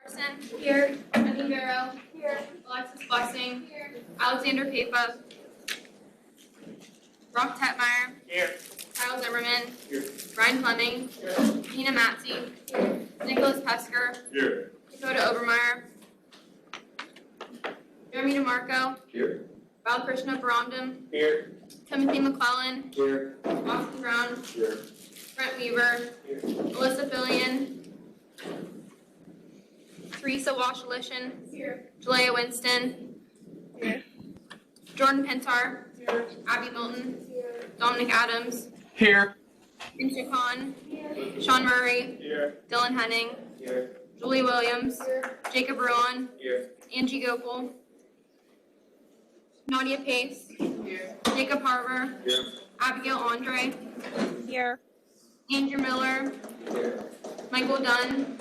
Carson. Here. Emmy Barrow. Here. Alexis Blessing. Here. Alexander Papa. Brock Tetmeyer. Here. Kyle Zimmerman. Here. Ryan Fleming. Here. Tina Matzi. Here. Nicholas Pesker. Here. Dakota Obermeyer. Jeremy DeMarco. Here. Balakrishna Barandam. Here. Timothy McClellan. Here. Austin Brown. Here. Brent Weaver. Here. Alyssa Fillion. Teresa Washalishin. Here. Jalea Winston. Here. Jordan Pintar. Here. Abby Milton. Here. Dominic Adams. Here. Insha Khan. Here. Sean Murray. Here. Dylan Henning. Here. Julie Williams. Here. Jacob Ruan. Here. Angie Gopal. Nadia Pace. Here. Jacob Harver. Here. Abigail Andre. Here. Andrew Miller. Here. Michael Dunn.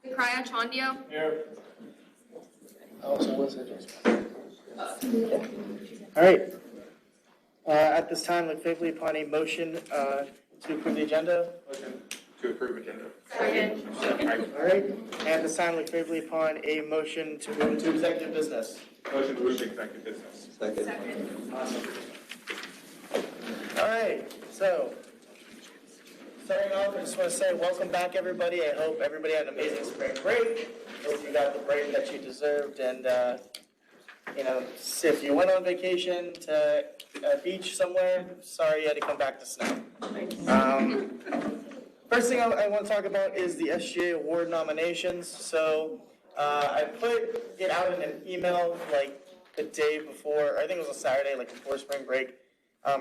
Vikraya Chandio. Here. All right. At this time, look favorably upon a motion to approve the agenda. Motion to approve agenda. Second. All right. And at this time, look favorably upon a motion to move into executive business. Motion to move to executive business. Second. Awesome. All right. So, starting off, I just want to say welcome back, everybody. I hope everybody had an amazing spring break. Hope you got the break that you deserved. And, if you went on vacation to a beach somewhere, sorry you had to come back to snow. First thing I want to talk about is the SGA award nominations. So I put it out in an email like the day before, I think it was a Saturday, like before spring break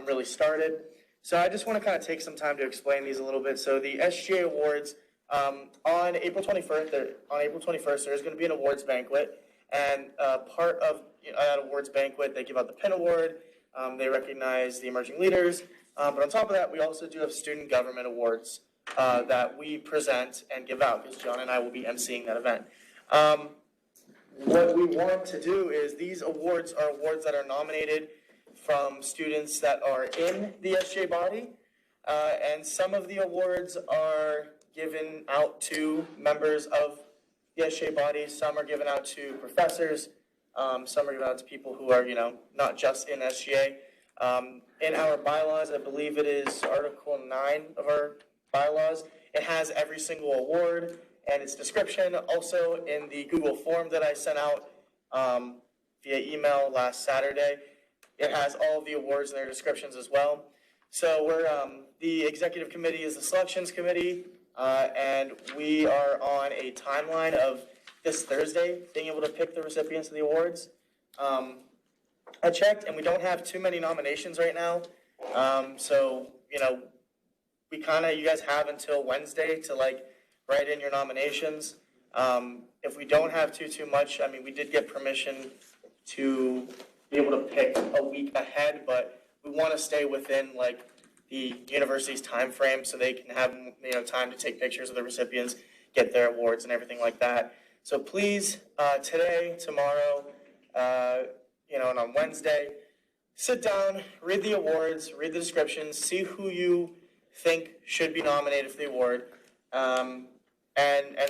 really started. So I just want to kind of take some time to explain these a little bit. So the SGA awards on April 21st, there is going to be an awards banquet, and part of that awards banquet, they give out the PIN award. They recognize the emerging leaders, but on top of that, we also do have student government awards that we present and give out, because John and I will be emceeing that event. What we want to do is these awards are awards that are nominated from students that are in the SGA body, and some of the awards are given out to members of the SGA body, some are given out to professors, some are given out to people who are, not just in SGA. In our bylaws, I believe it is Article 9 of our bylaws, it has every single award and its description. Also in the Google form that I sent out via email last Saturday, it has all of the awards and their descriptions as well. So the executive committee is the selections committee, and we are on a timeline of this Thursday being able to pick the recipients of the awards. I checked, and we don't have too many nominations right now. So, you guys have until Wednesday to write in your nominations. If we don't have too much, we did get permission to be able to pick a week ahead, but we want to stay within the university's time frame so they can have time to take pictures of the recipients, get their awards and everything like that. So please, today, tomorrow, and on Wednesday, sit down, read the awards, read the descriptions, see who you think should be nominated for the award, and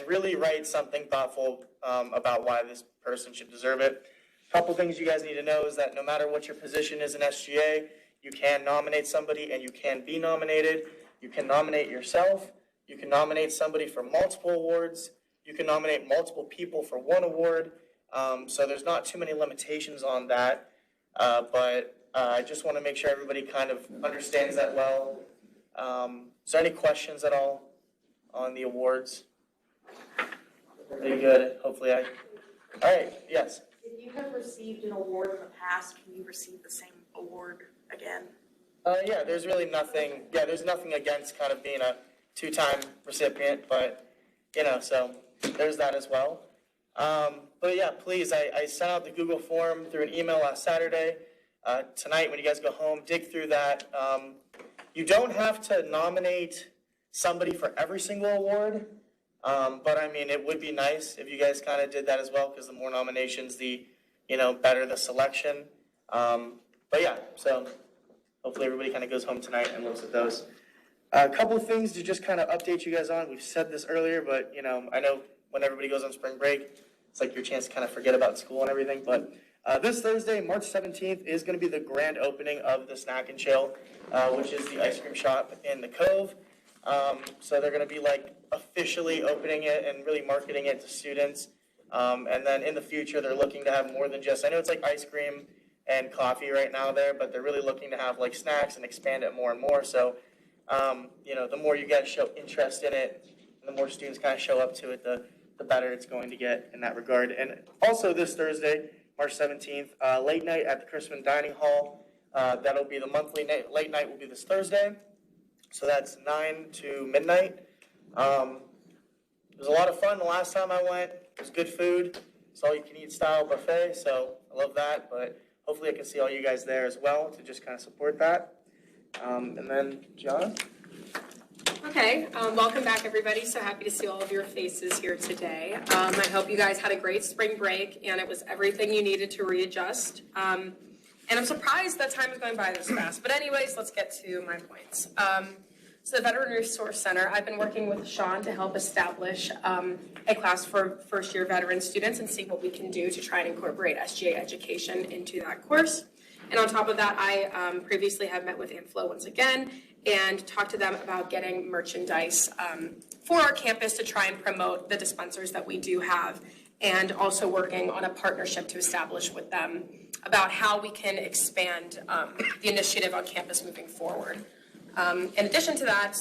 really write something thoughtful about why this person should deserve it. A couple things you guys need to know is that no matter what your position is in SGA, you can nominate somebody and you can be nominated. You can nominate yourself. You can nominate somebody for multiple awards. You can nominate multiple people for one award. So there's not too many limitations on that. But I just want to make sure everybody kind of understands that well. Is there any questions at all on the awards? Pretty good. Hopefully All right, yes. If you have received an award in the past, can you receive the same award again? Yeah, there's really nothing, there's nothing against kind of being a two-time recipient, but, so there's that as well. But yeah, please, I sent out the Google form through an email last Saturday. Tonight, when you guys go home, dig through that. You don't have to nominate somebody for every single award, but it would be nice if you guys kind of did that as well, because the more nominations, the, better the selection. But yeah, so hopefully everybody kind of goes home tonight and looks at those. A couple of things to just kind of update you guys on. We've said this earlier, but I know when everybody goes on spring break, it's like your chance to kind of forget about school and everything. But this Thursday, March 17th, is going to be the grand opening of the Snack and Chill, which is the ice cream shop in the Cove. So they're going to be like officially opening it and really marketing it to students. And then in the future, they're looking to have more than just, I know it's like ice cream and coffee right now there, but they're really looking to have like snacks and expand it more and more. So, the more you guys show interest in it, and the more students kind of show up to it, the better it's going to get in that regard. And also this Thursday, March 17th, late night at the Christmas Dining Hall. That'll be the monthly late night will be this Thursday. So that's 9 to midnight. It was a lot of fun the last time I went. It was good food. It's all you can eat style buffet, so I love that. But hopefully I can see all you guys there as well to just kind of support that. And then, John? Okay, welcome back, everybody. So happy to see all of your faces here today. I hope you guys had a great spring break, and it was everything you needed to readjust. And I'm surprised that time is going by this fast. But anyways, let's get to my points. So the Veteran Resource Center, I've been working with Sean to help establish a class for first-year veteran students and see what we can do to try and incorporate SGA education into that course. And on top of that, I previously have met with Inflow once again and talked to them about getting merchandise for our campus to try and promote the dispensers that we do have, and also working on a partnership to establish with them about how we can expand the initiative on campus moving forward. In addition to that,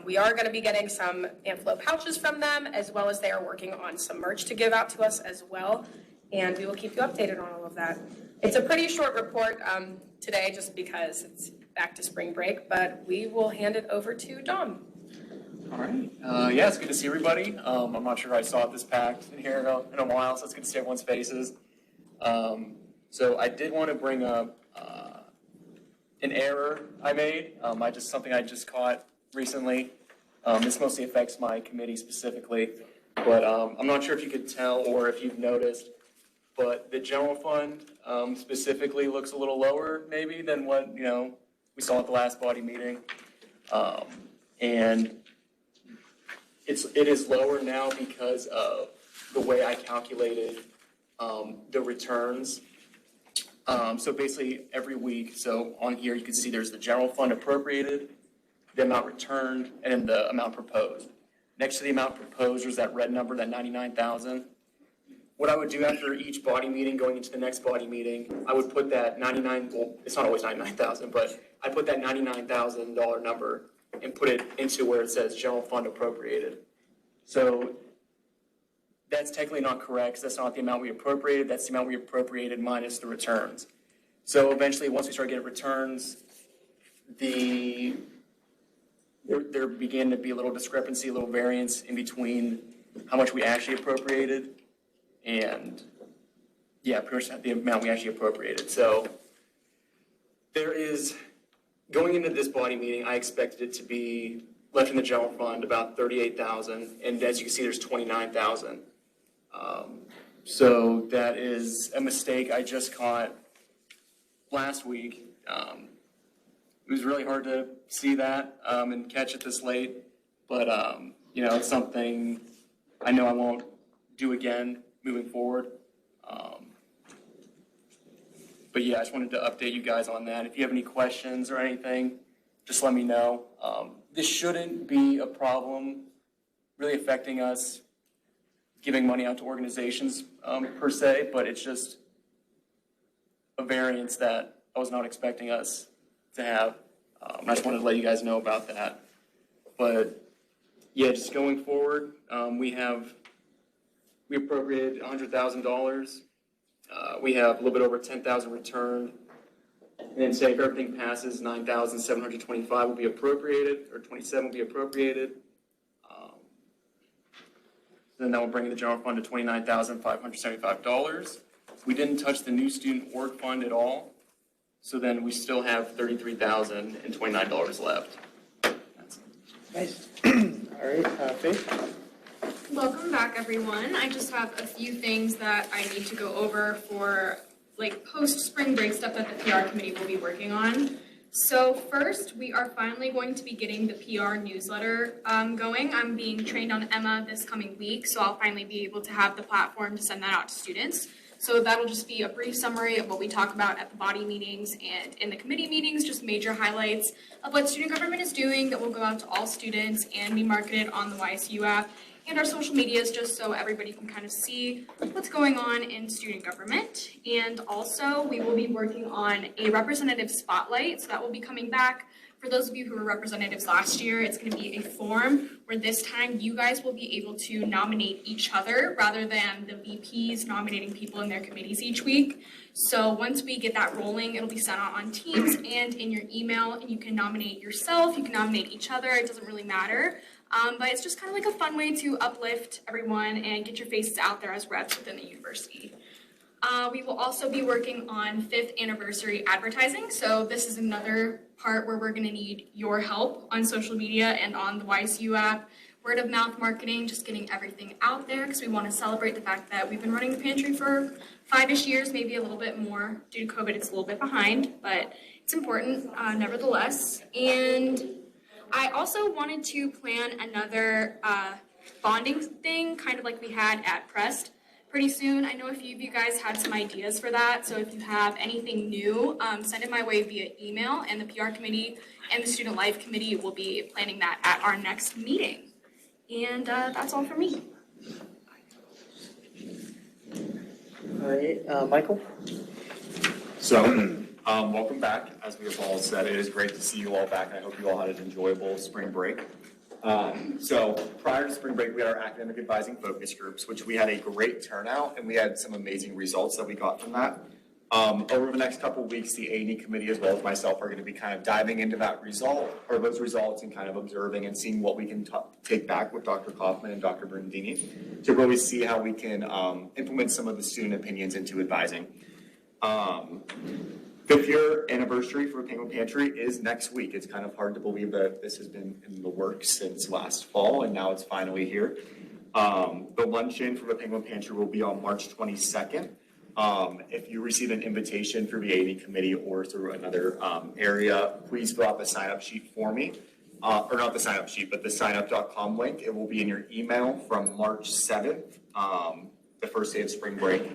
we are going to be getting some Inflow pouches from them, as well as they are working on some merch to give out to us as well, and we will keep you updated on all of that. It's a pretty short report today just because it's back to spring break, but we will hand it over to Dom. All right. Yeah, it's good to see everybody. I'm not sure I saw it this packed in here in a while, so it's good to see everyone's faces. So I did want to bring up an error I made. Something I just caught recently. This mostly affects my committee specifically, but I'm not sure if you could tell or if you've noticed, but the general fund specifically looks a little lower maybe than what we saw at the last body meeting, and it is lower now because of the way I calculated the returns. So basically every week, so on here you can see there's the general fund appropriated, the amount returned, and then the amount proposed. Next to the amount proposed was that red number, that 99,000. What I would do after each body meeting, going into the next body meeting, I would put that it's not always 99,000, but I put that $99,000 number and put it into where it says general fund appropriated. So that's technically not correct, because that's not the amount we appropriated, that's the amount we appropriated minus the returns. So eventually, once we start getting returns, there began to be a little discrepancy, a little variance in between how much we actually appropriated and, pretty much the amount we actually appropriated. So there is, going into this body meeting, I expected it to be left in the general fund about $38,000, and as you can see, there's $29,000. So that is a mistake I just caught last week. It was really hard to see that and catch it this late, but it's something I know I won't do again moving forward. But yeah, I just wanted to update you guys on that. If you have any questions or anything, just let me know. This shouldn't be a problem really affecting us giving money out to organizations per se, but it's just a variance that I was not expecting us to have. I just wanted to let you guys know about that. But yeah, just going forward, we appropriated $100,000. We have a little bit over 10,000 returned. And then say if everything passes, 9,725 will be appropriated, or 27 will be appropriated. Then that will bring the general fund to $29,575. We didn't touch the new student org fund at all, so then we still have $33,029 left. That's it. Nice. All right, Faith? Welcome back, everyone. I just have a few things that I need to go over for post-spring break stuff that the PR committee will be working on. So first, we are finally going to be getting the PR newsletter going. I'm being trained on Emma this coming week, so I'll finally be able to have the platform to send that out to students. So that'll just be a brief summary of what we talk about at the body meetings and in the committee meetings, just major highlights of what student government is doing that will go out to all students and be marketed on the YSU app and our social medias, just so everybody can kind of see what's going on in student government. And also, we will be working on a representative spotlight, so that will be coming back. For those of you who were representatives last year, it's going to be a form where this time you guys will be able to nominate each other rather than the VPs nominating people in their committees each week. So once we get that rolling, it'll be sent out on Teams and in your email, and you can nominate yourself, you can nominate each other, it doesn't really matter. But it's just kind of like a fun way to uplift everyone and get your faces out there as reps within the university. We will also be working on 5th anniversary advertising. So this is another part where we're going to need your help on social media and on the YSU app. Word of mouth marketing, just getting everything out there because we want to celebrate the fact that we've been running the pantry for 5-ish years, maybe a little bit more. Due to COVID, it's a little bit behind, but it's important nevertheless. And I also wanted to plan another bonding thing, kind of like we had at Prest pretty soon. I know a few of you guys had some ideas for that, so if you have anything new, send it my way via email, and the PR committee and the Student Life Committee will be planning that at our next meeting. And that's all for me. All right, Michael? So, welcome back. As we have all said, it is great to see you all back. I hope you all had an enjoyable spring break. So prior to spring break, we had our academic advising focus groups, which we had a great turnout, and we had some amazing results that we got from that. Over the next couple of weeks, the A&E committee as well as myself are going to be kind of diving into that result, or those results, and kind of observing and seeing what we can take back with Dr. Kaufman and Dr. Brundini to really see how we can implement some of the student opinions into advising. 5th year anniversary for Penguin Pantry is next week. It's kind of hard to believe that this has been in the works since last fall, and now it's finally here. The luncheon for the Penguin Pantry will be on March 22nd. If you receive an invitation through the A&E committee or through another area, please fill out the sign-up sheet for me. Or not the sign-up sheet, but the signup.com link. It will be in your email from March 7th, the first day of spring break.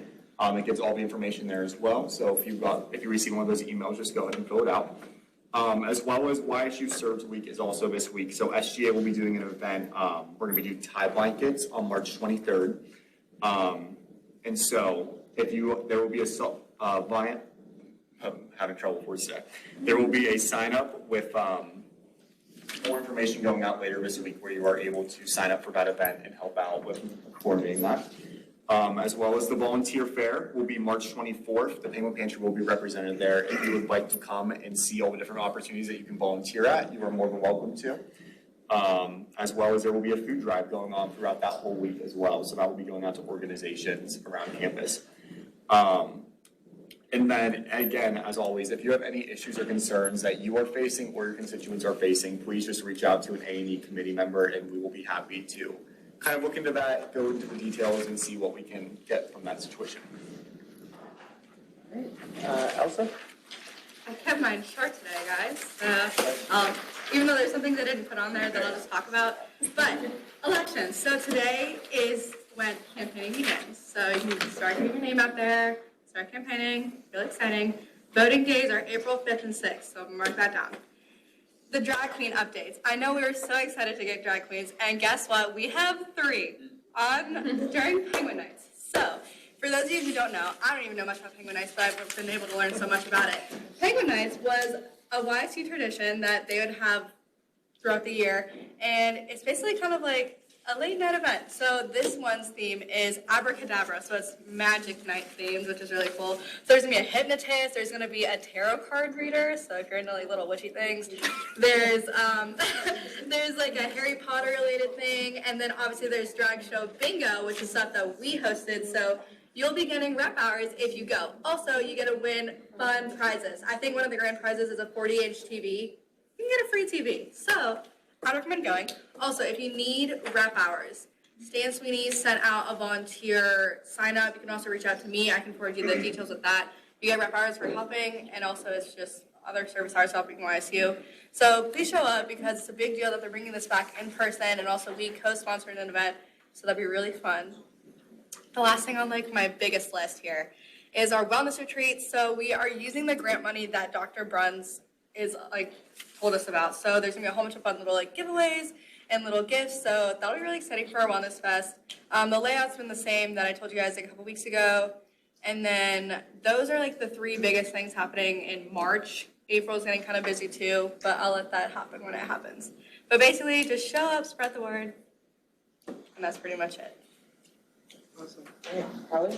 It gives all the information there as well. So if you receive one of those emails, just go ahead and fill it out. As well as YSU Serves Week is also this week. So SGA will be doing an event. We're going to be doing tie blankets on March 23rd. And so there will be a I'm having trouble with words today. There will be a sign up with more information going out later this week where you are able to sign up for that event and help out with coordinating that. As well as the volunteer fair will be March 24th. The Penguin Pantry will be represented there. If you would like to come and see all the different opportunities that you can volunteer at, you are more than welcome to. As well as there will be a food drive going on throughout that whole week as well. So that will be going out to organizations around campus. And then again, as always, if you have any issues or concerns that you are facing or your constituents are facing, please just reach out to an A&E committee member and we will be happy to kind of look into that, go into the details, and see what we can get from that situation. Elsa? I kept mine short today, guys. Even though there's some things I didn't put on there that I'll just talk about. But elections. So today is when campaigning begins. So you can start getting your name out there, start campaigning, really exciting. Voting days are April 5th and 6th, so mark that down. The drag queen updates. I know we were so excited to get drag queens, and guess what? We have 3 during Penguin Nights. So, for those of you who don't know, I don't even know much about Penguin Nights, but I've been able to learn so much about it. Penguin Nights was a YSU tradition that they would have throughout the year, and it's basically kind of like a late night event. So this one's theme is abracadabra, so it's magic night themed, which is really cool. So there's gonna be a hypnotist, there's gonna be a tarot card reader, so if you're into like little witchy things. There's there's like a Harry Potter related thing, and then obviously there's drag show bingo, which is stuff that we hosted, so you'll be getting rep hours if you go. Also, you get to win fun prizes. I think one of the grand prizes is a 40-inch TV. You can get a free TV. So I recommend going. Also, if you need rep hours, Stan Sweeney sent out a volunteer sign up. You can also reach out to me. I can forward you the details of that. You get rep hours for helping, and also it's just other service hours helping YSU. So please show up because it's a big deal that they're bringing this back in person, and also we co-sponsored an event, so that'd be really fun. The last thing on like my biggest list here is our wellness retreat. So we are using the grant money that Dr. Bruns is like told us about. So there's gonna be a whole bunch of fun little like giveaways and little gifts. So that'll be really exciting for our wellness fest. The layout's been the same that I told you guys like a couple weeks ago. And then those are like the three biggest things happening in March. April's getting kind of busy too, but I'll let that happen when it happens. But basically just show up, spread the word, and that's pretty much it. Awesome. Hey, Carly?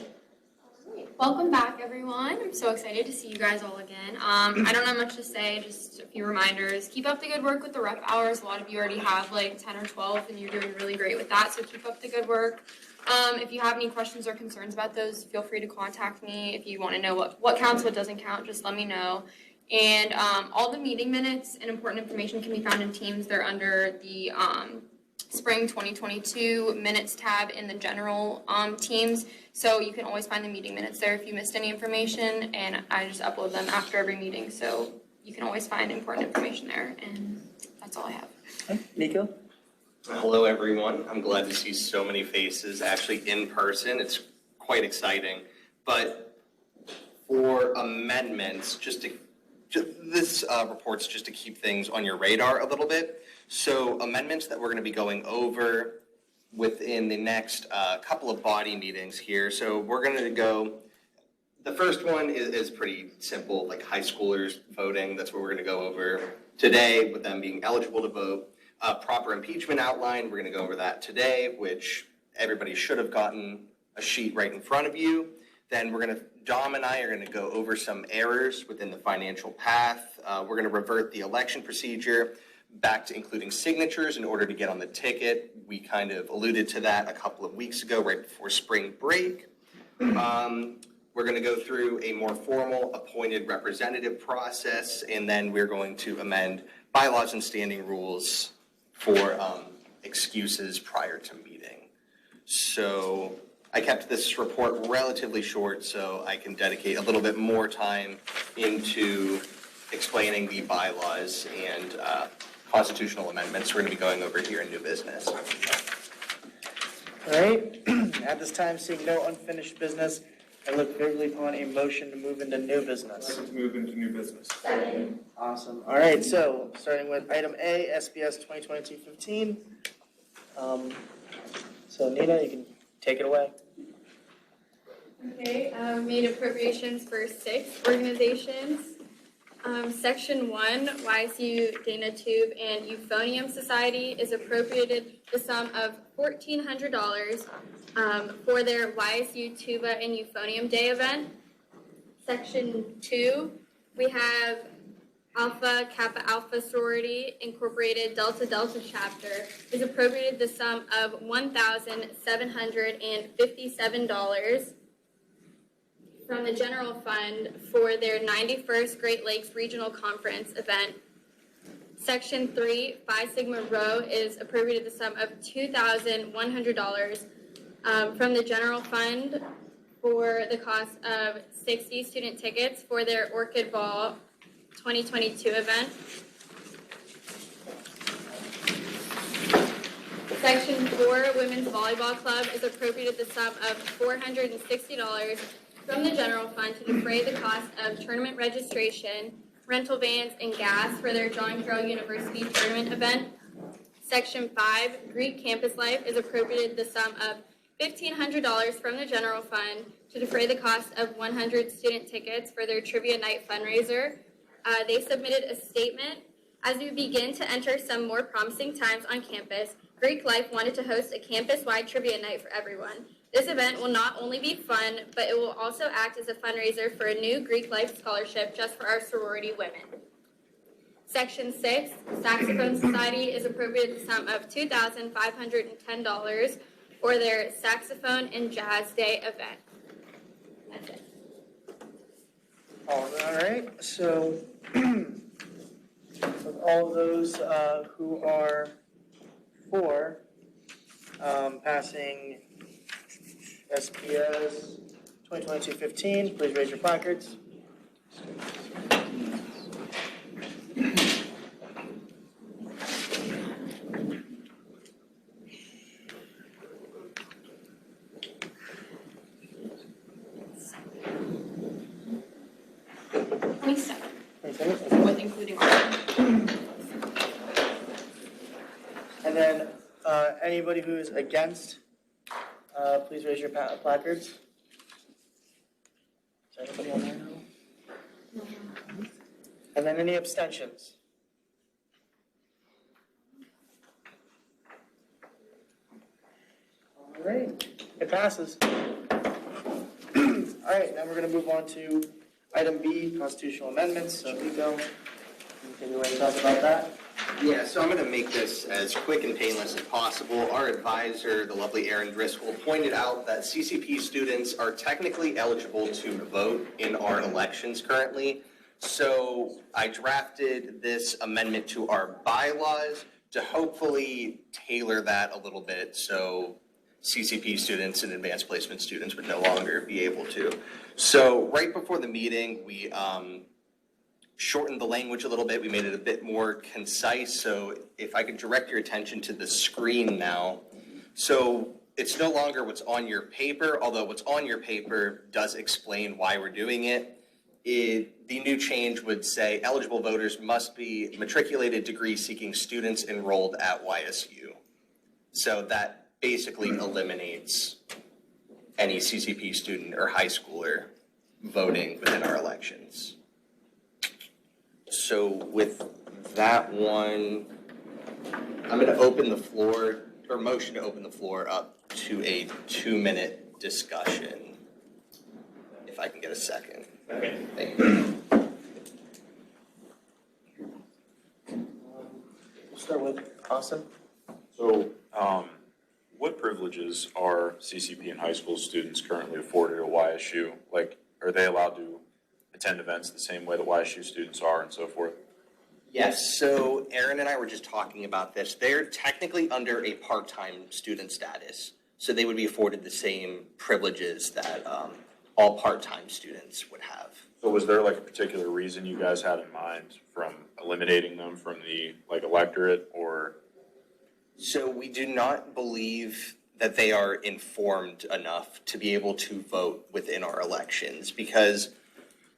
Welcome back, everyone. I'm so excited to see you guys all again. I don't have much to say, just a few reminders. Keep up the good work with the rep hours. A lot of you already have like 10 or 12, and you're doing really great with that, so keep up the good work. If you have any questions or concerns about those, feel free to contact me. If you want to know what counts, what doesn't count, just let me know. And all the meeting minutes and important information can be found in Teams. They're under the Spring 2022 minutes tab in the general Teams. So you can always find the meeting minutes there if you missed any information, and I just upload them after every meeting. So you can always find important information there, and that's all I have. Okay. Nico? Hello, everyone. I'm glad to see so many faces actually in person. It's quite exciting. But for amendments, this report's just to keep things on your radar a little bit. So amendments that we're going to be going over within the next couple of body meetings here. So we're going to go, the first one is pretty simple, like high schoolers voting. That's what we're going to go over today, with them being eligible to vote. Proper impeachment outline, we're going to go over that today, which everybody should have gotten a sheet right in front of you. Then Dom and I are going to go over some errors within the financial path. We're going to revert the election procedure back to including signatures in order to get on the ticket. We kind of alluded to that a couple of weeks ago, right before spring break. We're going to go through a more formal appointed representative process, and then we're going to amend bylaws and standing rules for excuses prior to meeting. So I kept this report relatively short so I can dedicate a little bit more time into explaining the bylaws and constitutional amendments we're going to be going over here in new business. All right. At this time, seeing no unfinished business, I look favorably upon a motion to move into new business. Let's move into new business. Awesome. All right, so starting with item A, SBS 2022-15. So Nina, you can take it away. Okay, made appropriations for 6 organizations. Section 1, YSU Dana Tube and Euphonium Society is appropriated the sum of $1,400 for their YSU Tuba and Euphonium Day event. Section 2, we have Alpha Kappa Alpha Sorority Incorporated Delta Delta Chapter is appropriated the sum of $1,757 from the general fund for their 91st Great Lakes Regional Conference event. Section 3, Phi Sigma Rho is appropriated the sum of $2,100 from the general fund for the cost of 60 student tickets for their Orchid Ball 2022 event. Section 4, Women's Volleyball Club is appropriated the sum of $460 from the general fund to defray the cost of tournament registration, rental vans, and gas for their John Carroll University tournament event. Section 5, Greek Campus Life is appropriated the sum of $1,500 from the general fund to defray the cost of 100 student tickets for their trivia night fundraiser. They submitted a statement. As we begin to enter some more promising times on campus, Greek Life wanted to host a campus-wide trivia night for everyone. This event will not only be fun, but it will also act as a fundraiser for a new Greek Life scholarship just for our sorority women. Section 6, Saxophone Society is appropriated the sum of $2,510 for their Saxophone and Jazz Day event. That's it. All right, so with all those who are for passing SPS 2022-15, please raise your placards. Anybody who is against, please raise your placards. Is there anybody on there? No. And then any abstentions? All right, it passes. All right, now we're going to move on to item B, constitutional amendments. So Nico, can you talk about that? Yeah, so I'm going to make this as quick and painless as possible. Our advisor, the lovely Erin Driscoll, pointed out that CCP students are technically eligible to vote in our elections currently. So I drafted this amendment to our bylaws to hopefully tailor that a little bit so CCP students and advanced placement students would no longer be able to. So right before the meeting, we shortened the language a little bit. We made it a bit more concise. So if I could direct your attention to the screen now. So it's no longer what's on your paper, although what's on your paper does explain why we're doing it. The new change would say eligible voters must be matriculated degree-seeking students enrolled at YSU. So that basically eliminates any CCP student or high schooler voting within our elections. So with that one, I'm going to open the floor, or motion to open the floor up to a 2-minute discussion. If I can get a second. Okay. Thank you. We'll start with Austin. So, what privileges are CCP and high school students currently afforded at YSU? Like, are they allowed to attend events the same way that YSU students are and so forth? Yes, so Aaron and I were just talking about this. They're technically under a part-time student status, so they would be afforded the same privileges that all part-time students would have. So was there like a particular reason you guys had in mind from eliminating them from the electorate, or? So we do not believe that they are informed enough to be able to vote within our elections, because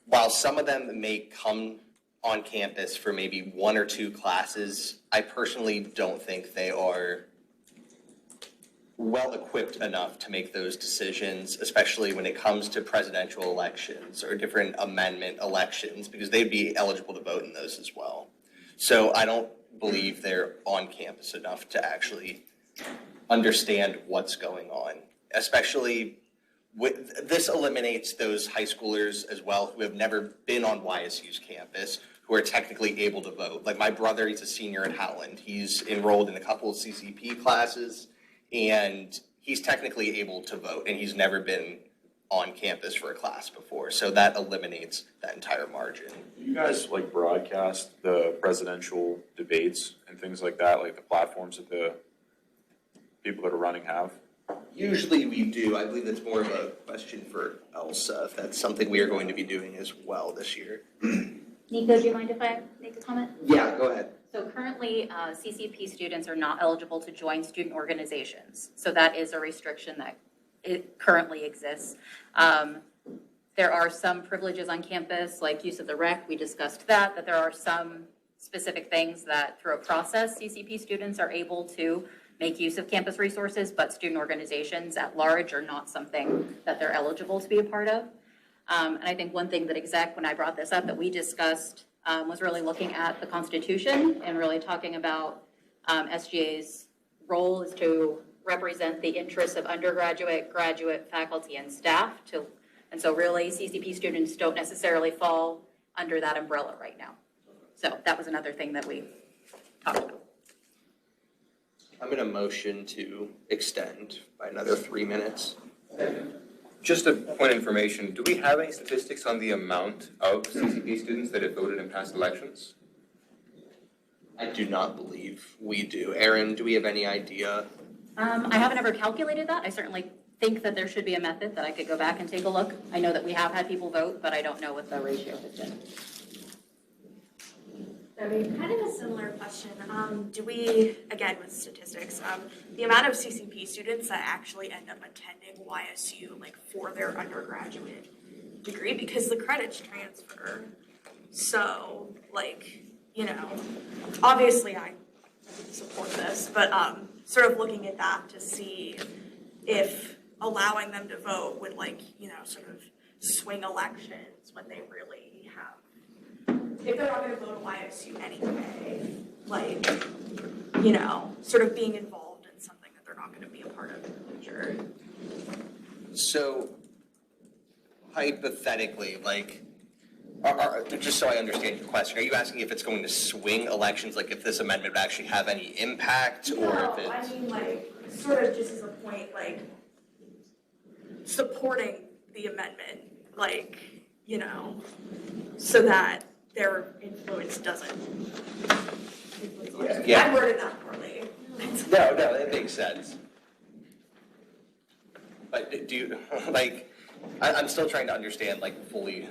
while some of them may come on campus for maybe 1 or 2 classes, I personally don't think they are well equipped enough to make those decisions, especially when it comes to presidential elections or different amendment elections, because they'd be eligible to vote in those as well. So I don't believe they're on campus enough to actually understand what's going on, especially this eliminates those high schoolers as well who have never been on YSU's campus, who are technically able to vote. Like my brother, he's a senior at Howland. He's enrolled in a couple of CCP classes, and he's technically able to vote, and he's never been on campus for a class before. So that eliminates that entire margin. Do you guys broadcast the presidential debates and things like that, like the platforms that the people that are running have? Usually we do. I believe that's more of a question for Elsa, if that's something we are going to be doing as well this year. Nico, do you mind if I make a comment? Yeah, go ahead. So currently, CCP students are not eligible to join student organizations. So that is a restriction that it currently exists. There are some privileges on campus, like use of the rec. We discussed that there are some specific things that through a process, CCP students are able to make use of campus resources, but student organizations at large are not something that they're eligible to be a part of. And I think one thing that when I brought this up, that we discussed was really looking at the Constitution and really talking about SGA's role is to represent the interests of undergraduate, graduate, faculty, and staff. And so really CCP students don't necessarily fall under that umbrella right now. So that was another thing that we talked about. I'm going to motion to extend by another 3 minutes. Just a point of information, do we have any statistics on the amount of CCP students that have voted in past elections? I do not believe we do. Aaron, do we have any idea? I haven't ever calculated that. I certainly think that there should be a method that I could go back and take a look. I know that we have had people vote, but I don't know what the ratio has been. Kind of a similar question. Do we, again with statistics, the amount of CCP students that actually end up attending YSU for their undergraduate degree, because the credits transfer. So obviously I support this, but sort of looking at that to see if allowing them to vote would sort of swing elections when they really have, if they're not gonna vote a YSU anyway, sort of being involved in something that they're not gonna be a part of in the future. So hypothetically, just so I understand your question, are you asking if it's going to swing elections, like if this amendment would actually have any impact, or if it's? I mean, sort of just as a point, supporting the amendment, so that their influence doesn't influence elections. Yeah. I worded that poorly. No, that makes sense. But do you, I'm still trying to understand, fully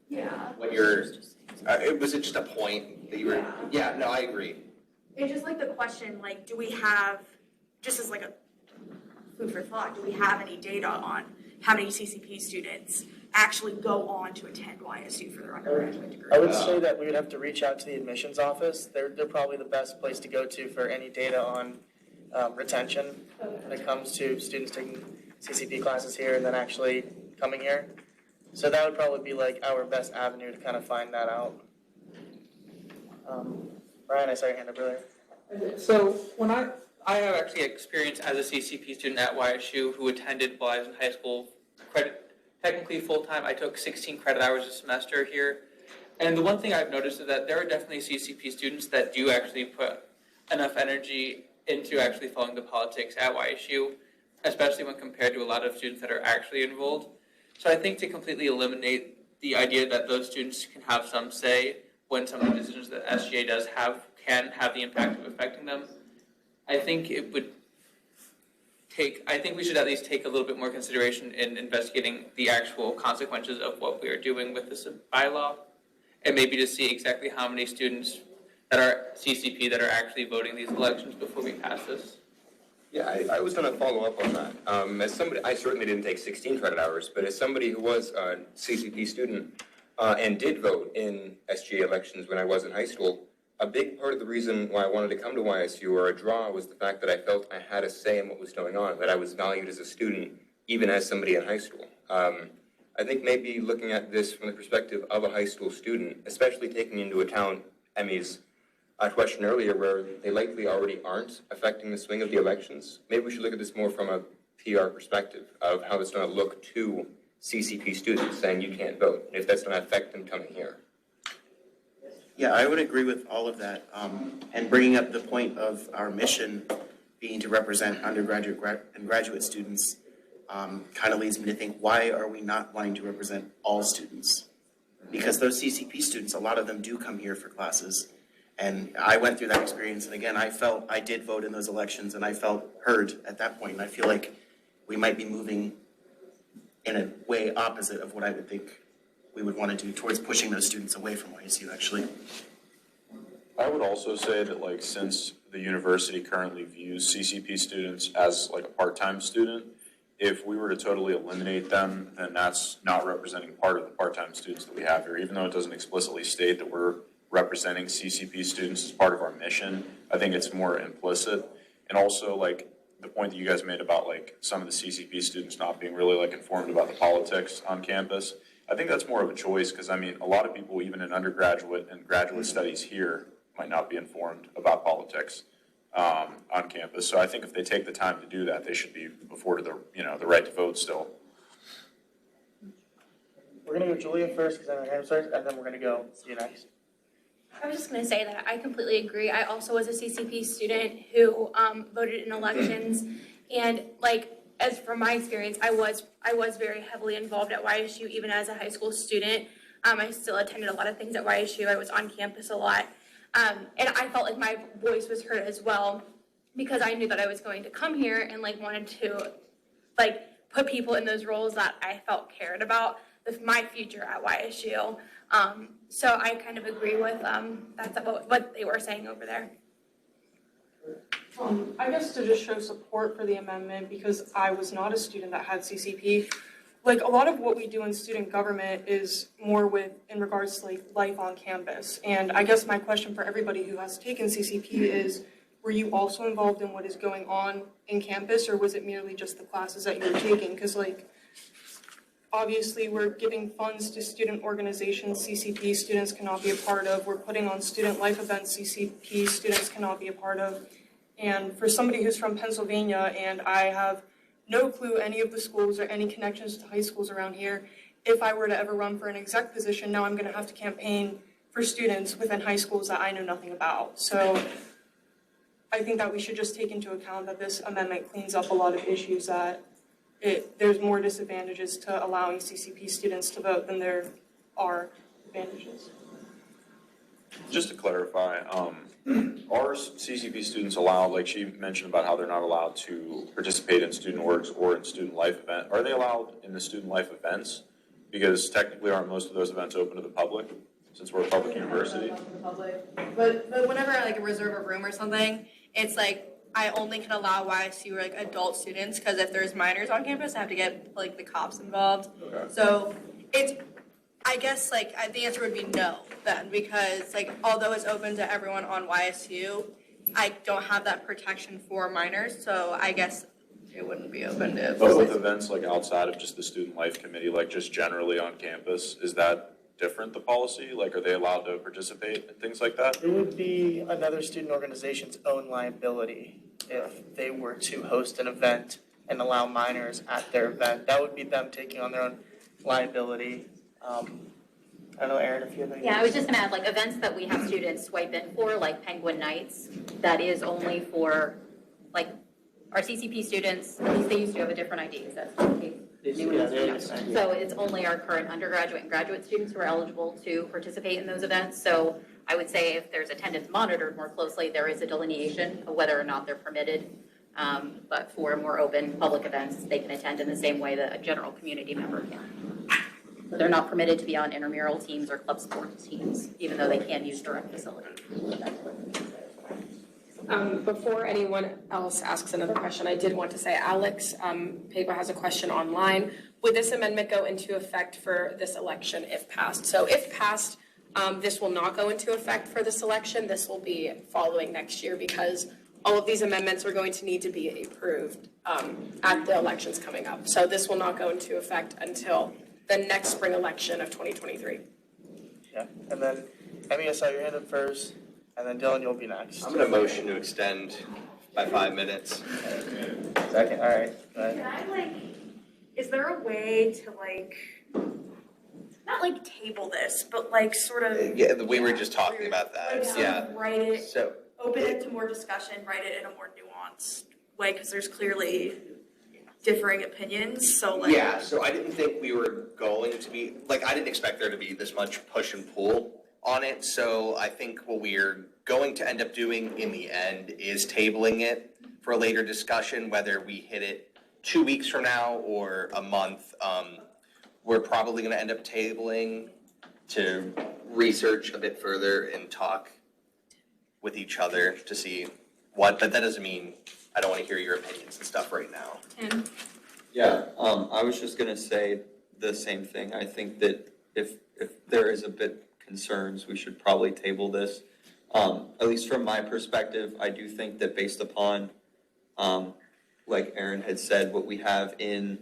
Yeah. what you're, was it just a point that you were? Yeah, no, I agree. It's just the question, do we have, just as a food for thought, do we have any data on how many CCP students actually go on to attend YSU for their undergraduate degree? I would say that we would have to reach out to the admissions office. They're probably the best place to go to for any data on retention when it comes to students taking CCP classes here and then actually coming here. So that would probably be our best avenue to kind of find that out. Brian, I saw your hand up earlier. So when I have actually experience as a CCP student at YSU who attended while I was in high school, technically full-time. I took 16 credit hours a semester here. And the one thing I've noticed is that there are definitely CCP students that do actually put enough energy into actually following the politics at YSU, especially when compared to a lot of students that are actually enrolled. So I think to completely eliminate the idea that those students can have some say when some of the decisions that SGA does have can have the impact of affecting them, I think we should at least take a little bit more consideration in investigating the actual consequences of what we are doing with this bylaw, and maybe to see exactly how many students that are CCP that are actually voting these elections before we pass this. Yeah, I was going to follow up on that. As somebody, I certainly didn't take 16 credit hours, but as somebody who was a CCP student and did vote in SGA elections when I was in high school, a big part of the reason why I wanted to come to YSU or a draw was the fact that I felt I had a say in what was going on, that I was valued as a student, even as somebody in high school. I think maybe looking at this from the perspective of a high school student, especially taking into account Emmy's question earlier where they likely already aren't affecting the swing of the elections, maybe we should look at this more from a PR perspective of how it's going to look to CCP students saying you can't vote, and if that's going to affect them coming here. Yeah, I would agree with all of that. And bringing up the point of our mission being to represent undergraduate and graduate students kind of leads me to think, why are we not wanting to represent all students? Because those CCP students, a lot of them do come here for classes. And I went through that experience, and again, I did vote in those elections, and I felt heard at that point. And I feel like we might be moving in a way opposite of what I would think we would want to do towards pushing those students away from YSU, actually. I would also say that since the university currently views CCP students as a part-time student, if we were to totally eliminate them, then that's not representing part of the part-time students that we have here. Even though it doesn't explicitly state that we're representing CCP students as part of our mission, I think it's more implicit. And also the point that you guys made about some of the CCP students not being really informed about the politics on campus, I think that's more of a choice because, a lot of people, even in undergraduate and graduate studies here, might not be informed about politics on campus. So I think if they take the time to do that, they should be afforded the right to vote still. We're going to go Julia first because I'm hand first, and then we're going to go you next. I was just going to say that I completely agree. I also was a CCP student who voted in elections, and as from my experience, I was very heavily involved at YSU even as a high school student. I still attended a lot of things at YSU. I was on campus a lot, and I felt like my voice was heard as well because I knew that I was going to come here and wanted to put people in those roles that I felt cared about my future at YSU. So I kind of agree with that's about what they were saying over there. I guess to just show support for the amendment, because I was not a student that had CCP, a lot of what we do in student government is more in regards to life on campus. And I guess my question for everybody who has taken CCP is, were you also involved in what is going on in campus, or was it merely just the classes that you were taking? Because like, obviously, we're giving funds to student organizations CCP students cannot be a part of. We're putting on student life events CCP students cannot be a part of. And for somebody who's from Pennsylvania, and I have no clue any of the schools or any connections to high schools around here, if I were to ever run for an exec position, now I'm going to have to campaign for students within high schools that I know nothing about. So I think that we should just take into account that this amendment cleans up a lot of issues, that there's more disadvantages to allowing CCP students to vote than there are advantages. Just to clarify, are CCP students allowed, like she mentioned about how they're not allowed to participate in student orgs or in student life event, are they allowed in the student life events? Because technically aren't most of those events open to the public, since we're a public university? But whenever I like reserve a room or something, it's like I only can allow YSU or like adult students, because if there's minors on campus, I have to get like the cops involved. Okay. So it's, I guess like the answer would be no then, because like although it's open to everyone on YSU, I don't have that protection for minors, so I guess it wouldn't be open to. But with events like outside of just the student life committee, like just generally on campus, is that different, the policy? Like, are they allowed to participate in things like that? It would be another student organization's own liability if they were to host an event and allow minors at their event. That would be them taking on their own liability. I don't know, Erin, if you have any. Yeah, I was just gonna add, like, events that we have students swipe in for, like Penguin Nights, that is only for, like, our CCP students, at least they used to have a different ID, is that the case? So it's only our current undergraduate and graduate students who are eligible to participate in those events. So I would say if there's attendance monitored more closely, there is a delineation of whether or not they're permitted. But for more open public events, they can attend in the same way that a general community member can. But they're not permitted to be on intramural teams or club sports teams, even though they can use direct facilities. Before anyone else asks another question, I did want to say, Alex Papa has a question online. Would this amendment go into effect for this election if passed? So if passed, this will not go into effect for this election. This will be following next year, because all of these amendments are going to need to be approved at the elections coming up. So this will not go into effect until the next spring election of 2023. Yeah, and then, Emmy, I saw your hand up first, and then Dylan, you'll be next. I'm gonna motion to extend by 5 minutes. Second, all right, go ahead. Can I is there a way to not table this, but sort of. Yeah, we were just talking about that, Sort yeah. of write it, So, open it to more discussion, write it in a more nuanced way, because there's clearly differing opinions, so yeah, so I didn't think we were going to be, I didn't expect there to be this much push and pull on it, so I think what we're going to end up doing in the end is tabling it for a later discussion, whether we hit it 2 weeks from now or a month. We're probably gonna end up tabling to research a bit further and talk with each other to see but that doesn't mean I don't wanna hear your opinions and stuff right now. Tim? Yeah, I was just gonna say the same thing. I think that if there is a bit concerns, we should probably table this. At least from my perspective, I do think that based upon, like Erin had said, what we have in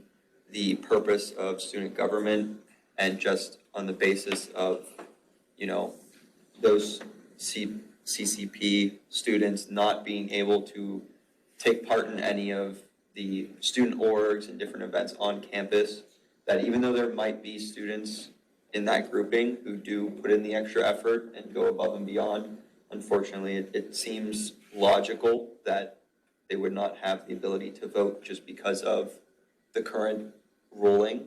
the purpose of student government, and just on the basis of, those CCP students not being able to take part in any of the student orgs and different events on campus, that even though there might be students in that grouping who do put in the extra effort and go above and beyond, unfortunately, it seems logical that they would not have the ability to vote just because of the current ruling.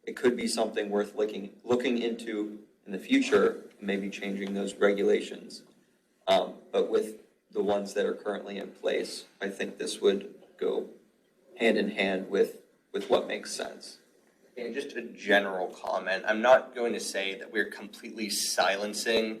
It could be something worth looking into in the future, maybe changing those regulations. But with the ones that are currently in place, I think this would go hand in hand with what makes sense. And just a general comment, I'm not going to say that we're completely silencing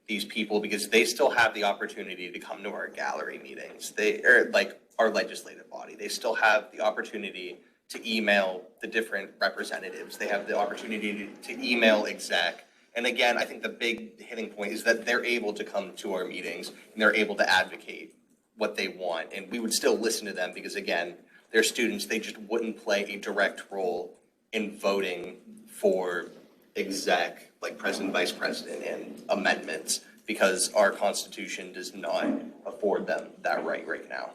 these people, because they still have the opportunity to come to our gallery meetings. They are our legislative body. They still have the opportunity to email the different representatives. They have the opportunity to email exec. And again, I think the big hitting point is that they're able to come to our meetings and they're able to advocate what they want. And we would still listen to them because, again, they're students, they just wouldn't play a direct role in voting for exec, like president, vice president, and amendments, because our Constitution does not afford them that right now.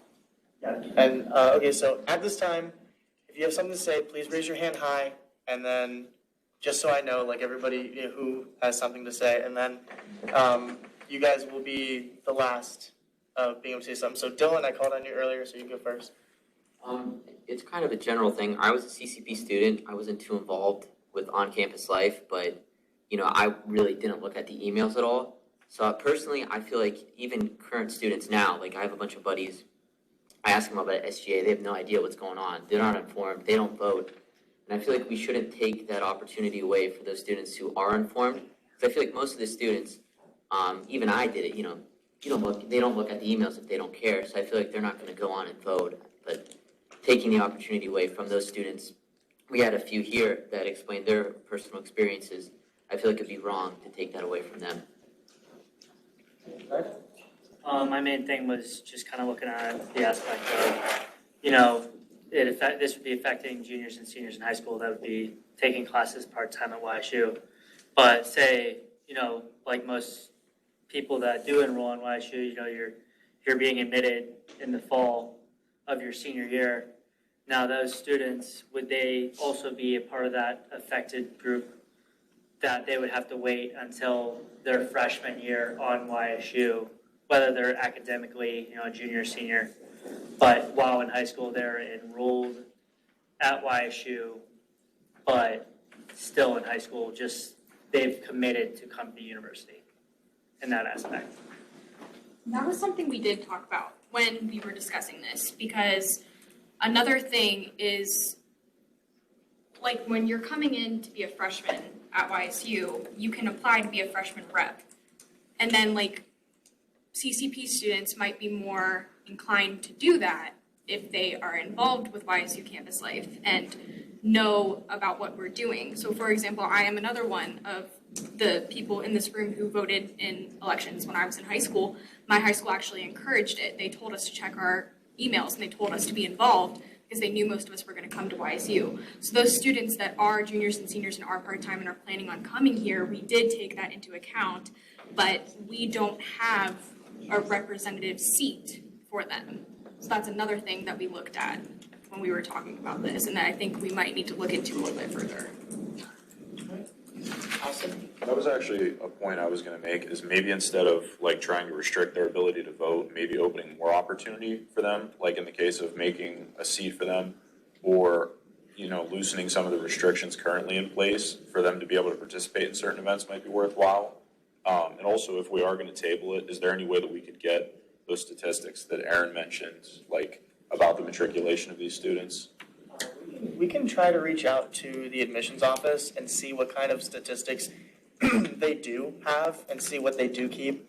Yeah. And, okay, so at this time, if you have something to say, please raise your hand high, and then, just so I know, like, everybody, you know, who has something to say, and then, you guys will be the last of being able to say something. So Dylan, I called on you earlier, so you go first. It's kind of a general thing. I was a CCP student. I wasn't too involved with on-campus life, but, you know, I really didn't look at the emails at all. So personally, I feel like even current students now, like I have a bunch of buddies, I ask them about SGA, they have no idea what's going on. They're not informed, they don't vote. And I feel like we shouldn't take that opportunity away for those students who are informed. Because I feel like most of the students, even I did it, you know, they don't look at the emails if they don't care. So I feel like they're not going to go on and vote. But taking the opportunity away from those students, we had a few here that explained their personal experiences. I feel like it'd be wrong to take that away from them. My main thing was just kind of looking at the aspect of, you know, this would be affecting juniors and seniors in high school that would be taking classes part-time at YSU. But say, you know, like most people that do enroll in YSU, you know, you're being admitted in the fall of your senior year. Now those students, would they also be a part of that affected group that they would have to wait until their freshman year on YSU, whether they're academically, you know, a junior or senior, but while in high school they're enrolled at YSU, but still in high school, just they've committed to come to university in that aspect. That was something we did talk about when we were discussing this, because another thing is, like, when you're coming in to be a freshman at YSU, you can apply to be a freshman rep. And then, like, CCP students might be more inclined to do that if they are involved with YSU campus life and know about what we're doing. So, for example, I am another one of the people in this room who voted in elections when I was in high school. My high school actually encouraged it. They told us to check our emails and they told us to be involved because they knew most of us were going to come to YSU. So those students that are juniors and seniors and are part-time and are planning on coming here, we did take that into account, but we don't have a representative seat for them. So that's another thing that we looked at when we were talking about this, and that I think we might need to look into a little bit further. Awesome. That was actually a point I was gonna make, is maybe instead of like trying to restrict their ability to vote, maybe opening more opportunity for them, like in the case of making a seat for them, or, you know, loosening some of the restrictions currently in place for them to be able to participate in certain events might be worthwhile. And also, if we are gonna table it, is there any way that we could get those statistics that Aaron mentioned, like about the matriculation of these students? We can try to reach out to the admissions office and see what kind of statistics they do have and see what they do keep.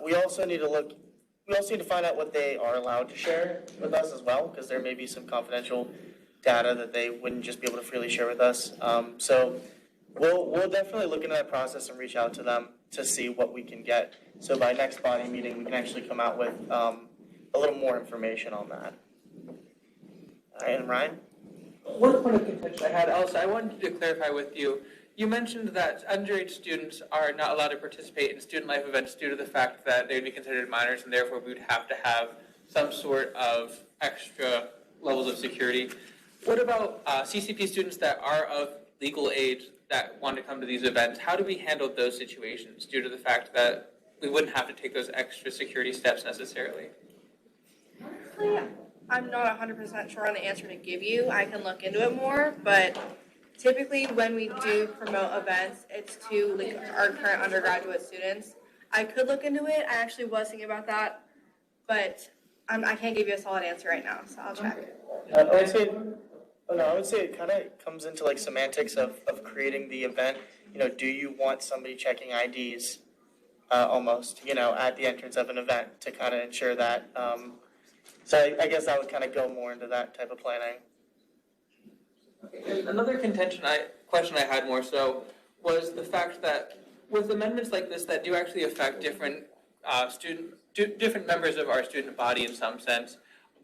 We also need to find out what they are allowed to share with us as well, because there may be some confidential data that they wouldn't just be able to freely share with us. So we'll definitely look into that process and reach out to them to see what we can get. So by next body meeting, we can actually come out with a little more information on that. All right, and Ryan? One point of contention I had, Elsa, I wanted to clarify with you. You mentioned that underage students are not allowed to participate in student life events due to the fact that they would be considered minors and therefore we would have to have some sort of extra levels of security. What about CCP students that are of legal age that want to come to these events? How do we handle those situations due to the fact that we wouldn't have to take those extra security steps necessarily? I'm not 100% sure on the answer to give you. I can look into it more, but typically when we do promote events, it's to like our current undergraduate students. I could look into it. I actually was thinking about that, but I can't give you a solid answer right now, so I'll check. I would say it kind of comes into like semantics of creating the event. You know, do you want somebody checking IDs almost, you know, at the entrance of an event to kind of ensure that. So I guess I would kind of go more into that type of planning. Another question I had more so was the fact that with amendments like this that do actually affect different different members of our student body in some sense.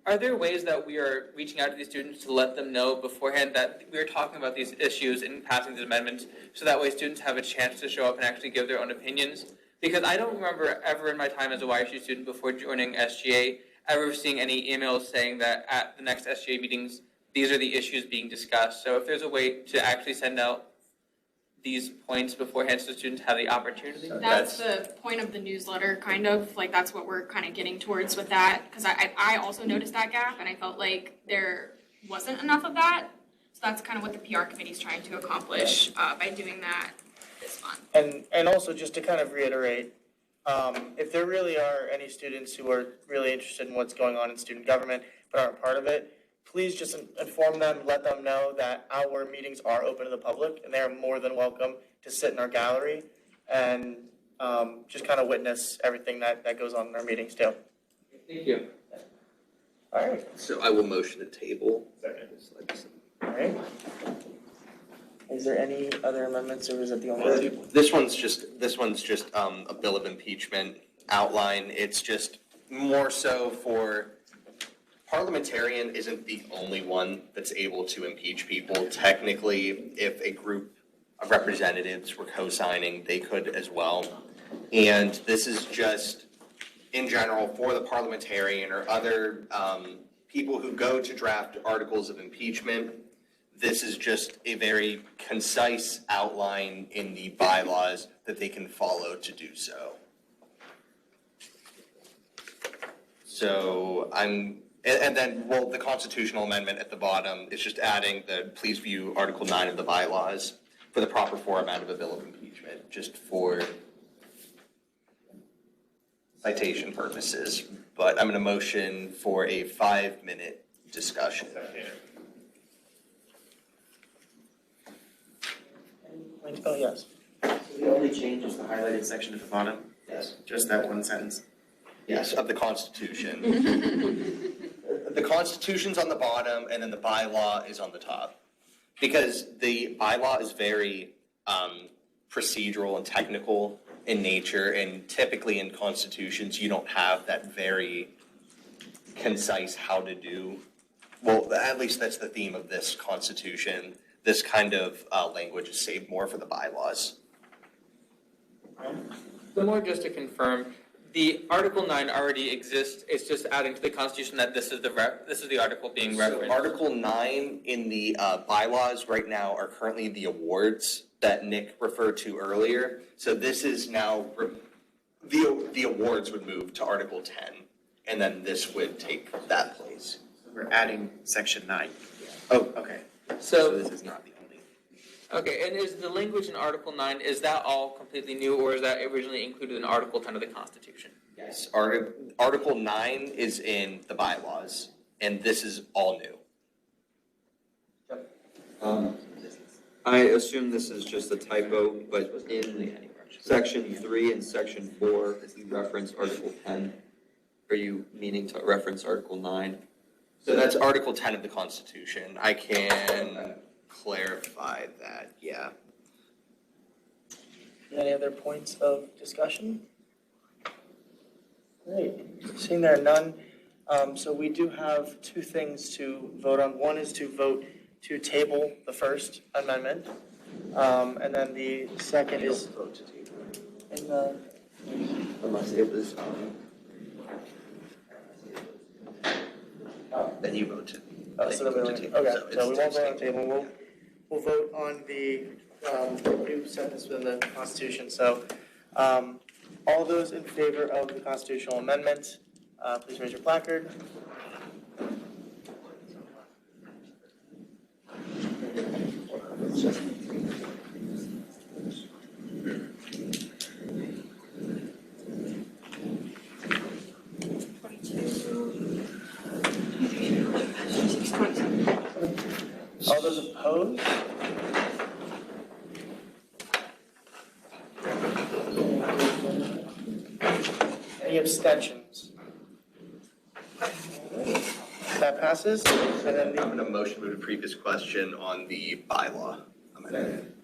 Are there ways that we are reaching out to these students to let them know beforehand that we are talking about these issues and passing these amendments, so that way students have a chance to show up and actually give their own opinions? Because I don't remember ever in my time as a YSU student before joining SGA ever seeing any emails saying that at the next SGA meetings, these are the issues being discussed. So if there's a way to actually send out these points beforehand so students have the opportunity. That's the point of the newsletter, kind of, like that's what we're kind of getting towards with that, because I also noticed that gap and I felt like there wasn't enough of that. So that's kind of what the PR committee is trying to accomplish by doing that this month. And also just to kind of reiterate, if there really are any students who are really interested in what's going on in student government but aren't part of it, please just inform them, let them know that our meetings are open to the public and they are more than welcome to sit in our gallery and just kind of witness everything that goes on in our meetings too. Thank you. All right. So I will motion to table. All right. Is there any other amendments or is it the only? This one's just a bill of impeachment outline. It's just more so for parliamentarian isn't the only one that's able to impeach people. Technically, if a group of representatives were co-signing, they could as well. And this is just in general for the parliamentarian or other people who go to draft articles of impeachment. This is just a very concise outline in the bylaws that they can follow to do so. So and then, well, the constitutional amendment at the bottom is just adding the please view Article 9 of the bylaws for the proper format of a bill of impeachment, just for citation purposes. But I'm going to motion for a 5-minute discussion. Oh, yes. So the only change is the highlighted section at the bottom? Yes. Just that one sentence? Yes, of the Constitution. The Constitution's on the bottom, and then the bylaw is on the top. Because the bylaw is very procedural and technical in nature, and typically in constitutions, you don't have that very concise how to do. Well, at least that's the theme of this constitution. This kind of language is saved more for the bylaws. So more just to confirm, the Article 9 already exists, it's just adding to the Constitution that this is the article being referenced. So Article 9 in the bylaws right now are currently the awards that Nick referred to earlier. So this is now, the awards would move to Article 10, and then this would take that place. We're adding section 9. Oh, okay. So this is not the only. Okay, and is the language in Article 9, is that all completely new, or is that originally included in Article 10 of the Constitution? Yes, Article 9 is in the bylaws, and this is all new. I assume this is just a typo, but in section 3 and section 4, you reference Article 10. Are you meaning to reference Article 9? So that's Article 10 of the Constitution. I can clarify that, yeah. Any other points of discussion? Great, seeing there are none, so we do have two things to vote on. One is to vote to table the First Amendment, and then the second is vote to table. Unless it was, Then you vote to. So then we won't, okay, so we won't vote on the table, we'll vote on the new sentence within the Constitution. So, all those in favor of the constitutional amendment, please raise your placard. All those opposed? Any abstentions? That passes, and then I'm going to motion move to previous question on the bylaw amendment,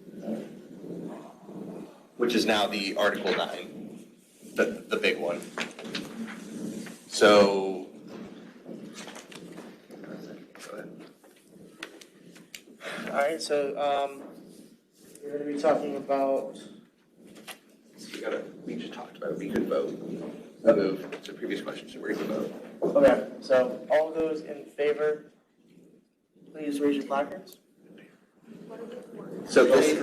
which is now the Article 9. the big one. So. Go ahead. All right, so, we're gonna be talking about, We just talked about it, we could vote. We'll move to previous questions, so we're gonna vote. okay, so all those in favor, please raise your placards. So this,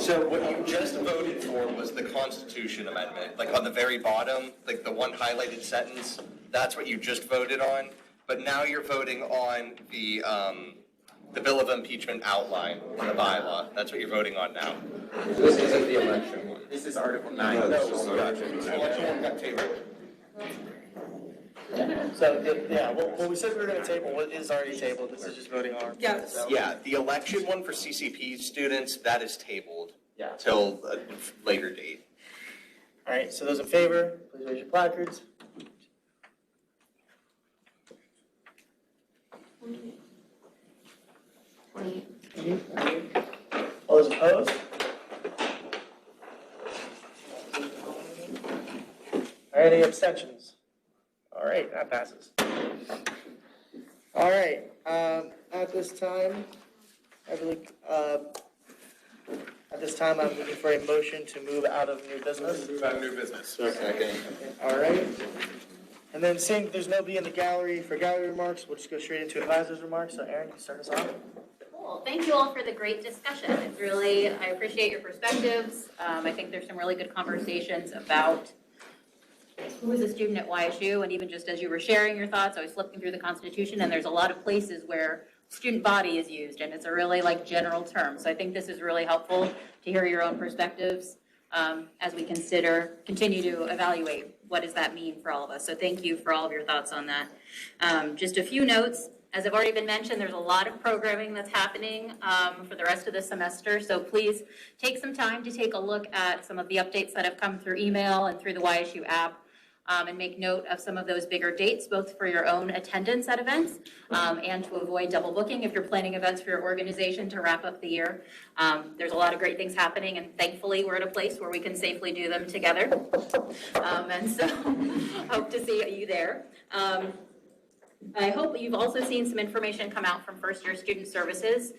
so what you just voted for was the Constitution Amendment, like on the very bottom, like the one highlighted sentence, that's what you just voted on. But now you're voting on the Bill of Impeachment outline in the bylaw. That's what you're voting on now. This isn't the election one. This is Article 9. No, this is the election. The election one got tabled. So, yeah, what we said we were gonna table, what is already tabled, this is just voting on. Yes. Yeah, the election one for CCP students, that is tabled Yeah. till a later date. All right, so those in favor, please raise your placards. All those opposed? All right, any abstentions? All right, that passes. All right, at this time, I'm looking for a motion to move out of new business. Move out of new business. Second. All right. And then seeing there's nobody in the gallery for gallery remarks, we'll just go straight into advisors' remarks. So Erin, can you start us off? Cool. Thank you all for the great discussion. It's really, I appreciate your perspectives. I think there's some really good conversations about who is a student at YSU, and even just as you were sharing your thoughts, I was flipping through the Constitution, and there's a lot of places where student body is used, and it's a really like general term. So I think this is really helpful to hear your own perspectives as we continue to evaluate what does that mean for all of us. So thank you for all of your thoughts on that. Just a few notes. As have already been mentioned, there's a lot of programming that's happening for the rest of the semester. So please take some time to take a look at some of the updates that have come through email and through the YSU app. And make note of some of those bigger dates, both for your own attendance at events and to avoid double booking if you're planning events for your organization to wrap up the year. There's a lot of great things happening, and thankfully we're at a place where we can safely do them together. And so hope to see you there. I hope you've also seen some information come out from First Year Student Services.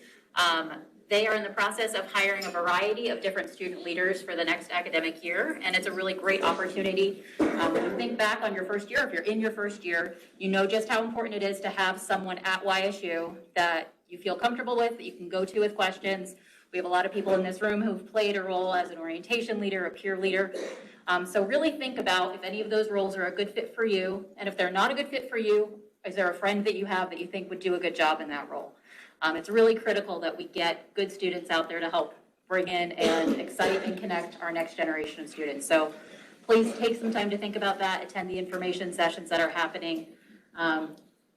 They are in the process of hiring a variety of different student leaders for the next academic year, and it's a really great opportunity. When you think back on your first year, if you're in your first year, you know just how important it is to have someone at YSU that you feel comfortable with, that you can go to with questions. We have a lot of people in this room who've played a role as an orientation leader, a peer leader. So really think about if any of those roles are a good fit for you, and if they're not a good fit for you, is there a friend that you have that you think would do a good job in that role? It's really critical that we get good students out there to help bring in and excite and connect our next generation of students. So please take some time to think about that, attend the information sessions that are happening.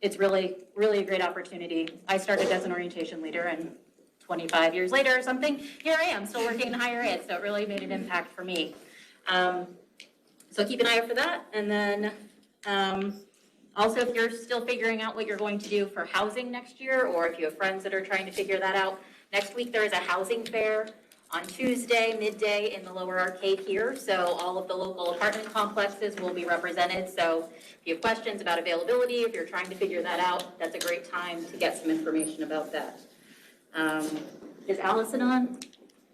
It's really, really a great opportunity. I started as an orientation leader, and 25 years later or something, here I am, still working in higher ed, so it really made an impact for me. So keep an eye out for that, and then also, if you're still figuring out what you're going to do for housing next year, or if you have friends that are trying to figure that out, next week there is a housing fair on Tuesday, midday in the lower arcade here. So all of the local apartment complexes will be represented. So if you have questions about availability, if you're trying to figure that out, that's a great time to get some information about that. Is Allison on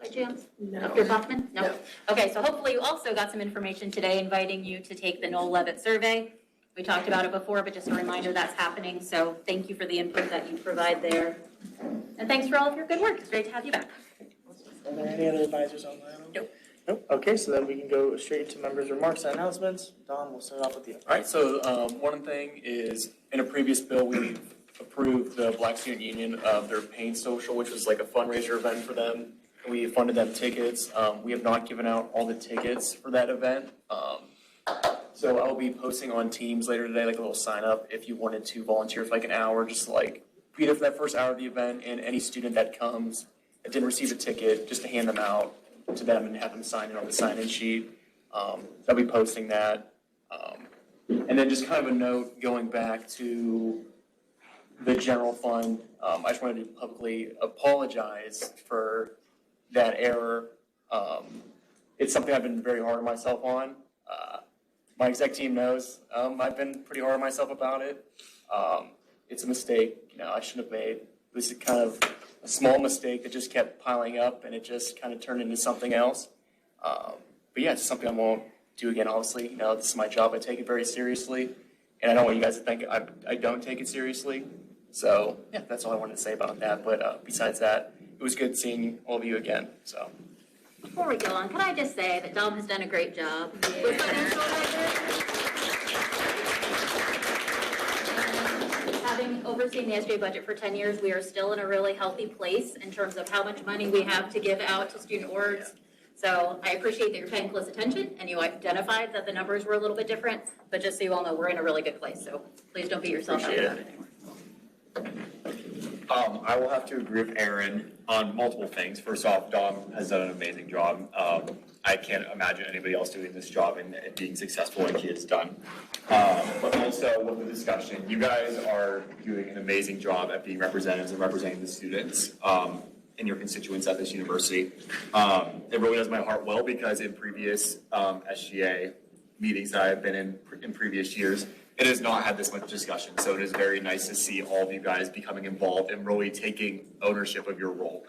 by chance? No. Dr. Bachman? No. Okay, so hopefully you also got some information today inviting you to take the Noel Levitt survey. We talked about it before, but just a reminder that's happening. So thank you for the input that you provide there. And thanks for all of your good work. It's great to have you back. Are there any other advisors online? Nope. Nope. Okay, so then we can go straight into members' remarks and announcements. Don, we'll start off with you. All right, so one thing is, in a previous bill, we approved the Black Student Union of their Pain Social, which was like a fundraiser event for them. We funded them tickets. We have not given out all the tickets for that event. So I'll be posting on Teams later today, like a little sign up if you wanted to volunteer for like an hour, just like be there for that first hour of the event, and any student that comes that didn't receive a ticket, just to hand them out to them and have them sign in on the sign-in sheet. I'll be posting that. And then just kind of a note going back to the general fund, I just wanted to publicly apologize for that error. It's something I've been very hard on myself on. My exec team knows, I've been pretty hard on myself about it. It's a mistake, I shouldn't have made. It was kind of a small mistake that just kept piling up and it just kind of turned into something else. But yeah, it's something I won't do again, obviously. This is my job, I take it very seriously. And I don't want you guys to think I don't take it seriously. So yeah, that's all I wanted to say about that. But besides that, it was good seeing all of you again, so. Before we go on, can I just say that Dom has done a great job with financial budget. Having overseen the SGA budget for 10 years, we are still in a really healthy place in terms of how much money we have to give out to student orgs. So I appreciate that you're paying close attention and you identified that the numbers were a little bit different, but just so you all know, we're in a really good place. So please don't beat yourself up about it anymore. I will have to agree with Aaron on multiple things. First off, Dom has done an amazing job. I can't imagine anybody else doing this job and being successful like he has done. But also with the discussion, you guys are doing an amazing job at being representatives and representing the students and your constituents at this university. It really does my heart well because in previous SGA meetings that I've been in previous years, it has not had this much discussion. So it is very nice to see all of you guys becoming involved and really taking ownership of your role.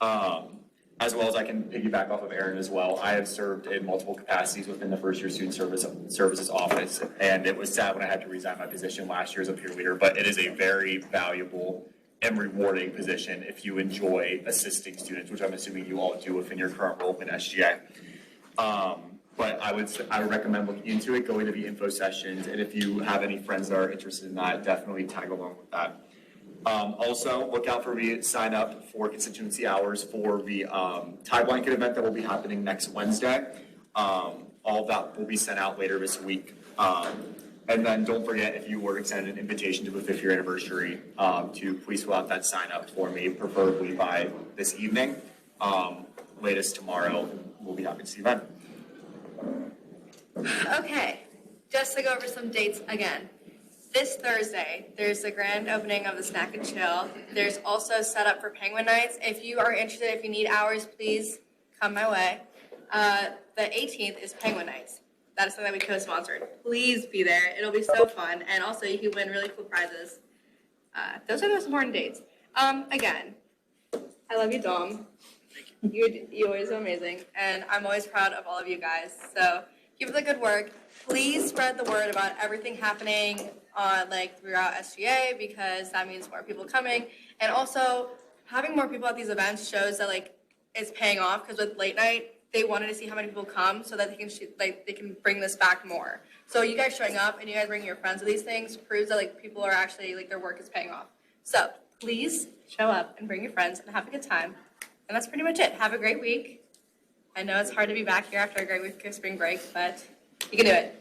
As well as I can piggyback off of Aaron as well. I have served in multiple capacities within the first year student services office. And it was sad when I had to resign my position last year as a peer leader, but it is a very valuable and rewarding position if you enjoy assisting students, which I'm assuming you all do within your current role in SGA. But I would recommend looking into it, going to the info sessions, and if you have any friends that are interested in that, definitely tag along with that. Also, look out for the sign up for constituency hours for the tie blanket event that will be happening next Wednesday. All of that will be sent out later this week. And then don't forget, if you were to send an invitation to the 5th year anniversary, to please fill out that sign up for me, preferably by this evening. Latest tomorrow, we'll be having this event. Okay, just to go over some dates again. This Thursday, there's the grand opening of the Snack and Chill. There's also set up for Penguin Nights. If you are interested, if you need hours, please come my way. The 18th is Penguin Nights. That is something that we co-sponsored. Please be there. It'll be so fun. And also, you can win really cool prizes. Those are the most important dates. Again, I love you, Dom. You always do amazing. And I'm always proud of all of you guys. So keep up the good work. Please spread the word about everything happening throughout SGA because that means more people coming. And also, having more people at these events shows that it's paying off because with late night, they wanted to see how many people come so that they can bring this back more. So you guys showing up and you guys bringing your friends to these things proves that people are actually their work is paying off. So please show up and bring your friends and have a good time. And that's pretty much it. Have a great week. I know it's hard to be back here after a great week of spring break, but you can do it.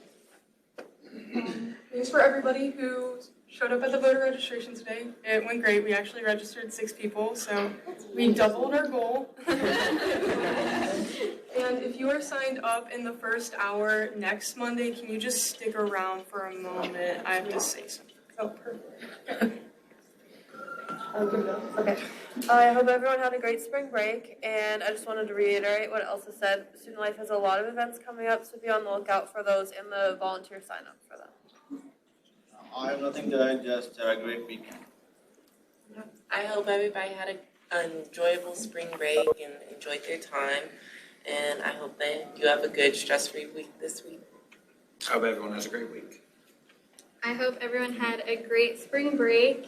Thanks for everybody who showed up at the voter registration today. It went great. We actually registered 6 people, so we doubled our goal. And if you are signed up in the first hour next Monday, can you just stick around for a moment? I have to say something. Oh, perfect. Okay. I hope everyone had a great spring break, and I just wanted to reiterate what Elsa said. Student Life has a lot of events coming up, so be on the lookout for those and the volunteer sign up for them. I have nothing to add, just a great weekend. I hope everybody had an enjoyable spring break and enjoyed their time, and I hope that you have a good stress-free week this week. I hope everyone has a great week. I hope everyone had a great spring break.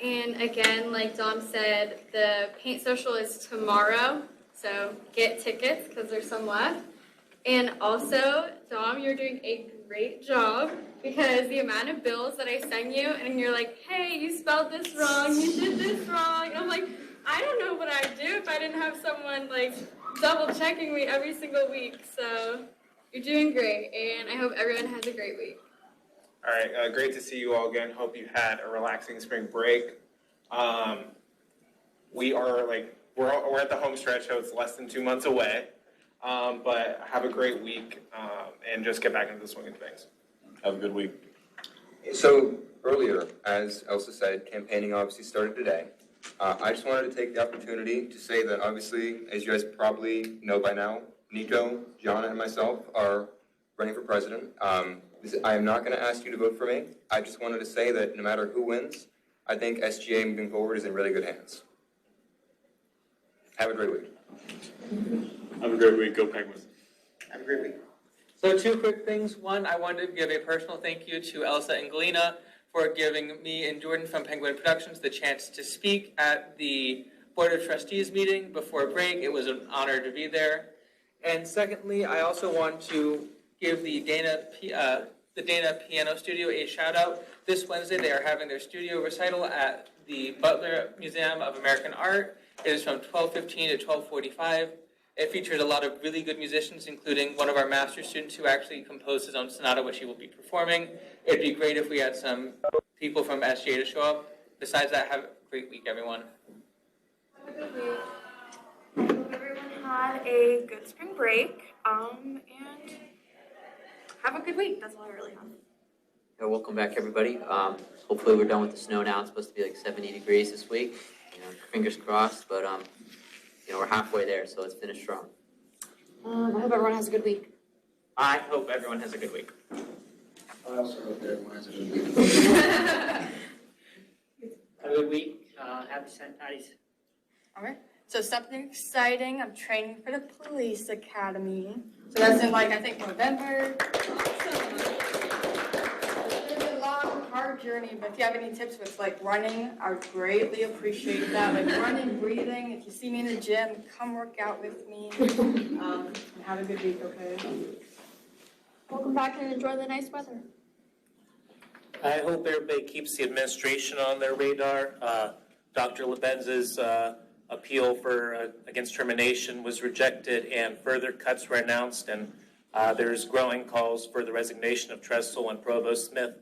And again, like Dom said, the paint social is tomorrow, so get tickets because there's some left. And also, Dom, you're doing a great job because the amount of bills that I send you and you're like, hey, you spelled this wrong, you did this wrong. And I'm like, I don't know what I'd do if I didn't have someone double checking me every single week. So you're doing great, and I hope everyone has a great week. All right, great to see you all again. Hope you had a relaxing spring break. We're at the home stretch, so it's less than 2 months away. But have a great week and just get back into the swing of things. Have a good week. So earlier, as Elsa said, campaigning obviously started today. I just wanted to take the opportunity to say that obviously, as you guys probably know by now, Nico, Gianna, and myself are running for president. I am not going to ask you to vote for me. I just wanted to say that no matter who wins, I think SGA moving forward is in really good hands. Have a great week. Have a great week. Go Penguins. Have a great week. So 2 quick things. One, I wanted to give a personal thank you to Elsa and Galena for giving me and Jordan from Penguin Productions the chance to speak at the Board of Trustees meeting before break. It was an honor to be there. And secondly, I also want to give the Dana Piano Studio a shout out. This Wednesday they are having their studio recital at the Butler Museum of American Art. It is from 12:15 to 12:45. It features a lot of really good musicians, including one of our master's students who actually composed his own sonata, which he will be performing. It'd be great if we had some people from SGA to show up. Besides that, have a great week, everyone. Have a good week. I hope everyone had a good spring break, and have a good week. That's all I really have. Yeah, welcome back, everybody. Hopefully we're done with the snow now. It's supposed to be like 70 degrees this week. Fingers crossed, but we're halfway there, so let's finish strong. I hope everyone has a good week. I hope everyone has a good week. I also hope that everyone has a good week. Have a good week. Happy St. Patty's. All right. So something exciting. I'm training for the police academy. So that's in I think November. It's a long, hard journey, but if you have any tips with running, I would greatly appreciate that. Running, breathing. If you see me in the gym, come work out with me. And have a good week, okay? Welcome back and enjoy the nice weather. I hope everybody keeps the administration on their radar. Dr. Lebenz's appeal against termination was rejected and further cuts were announced, and there's growing calls for the resignation of Tressel and Provost Smith.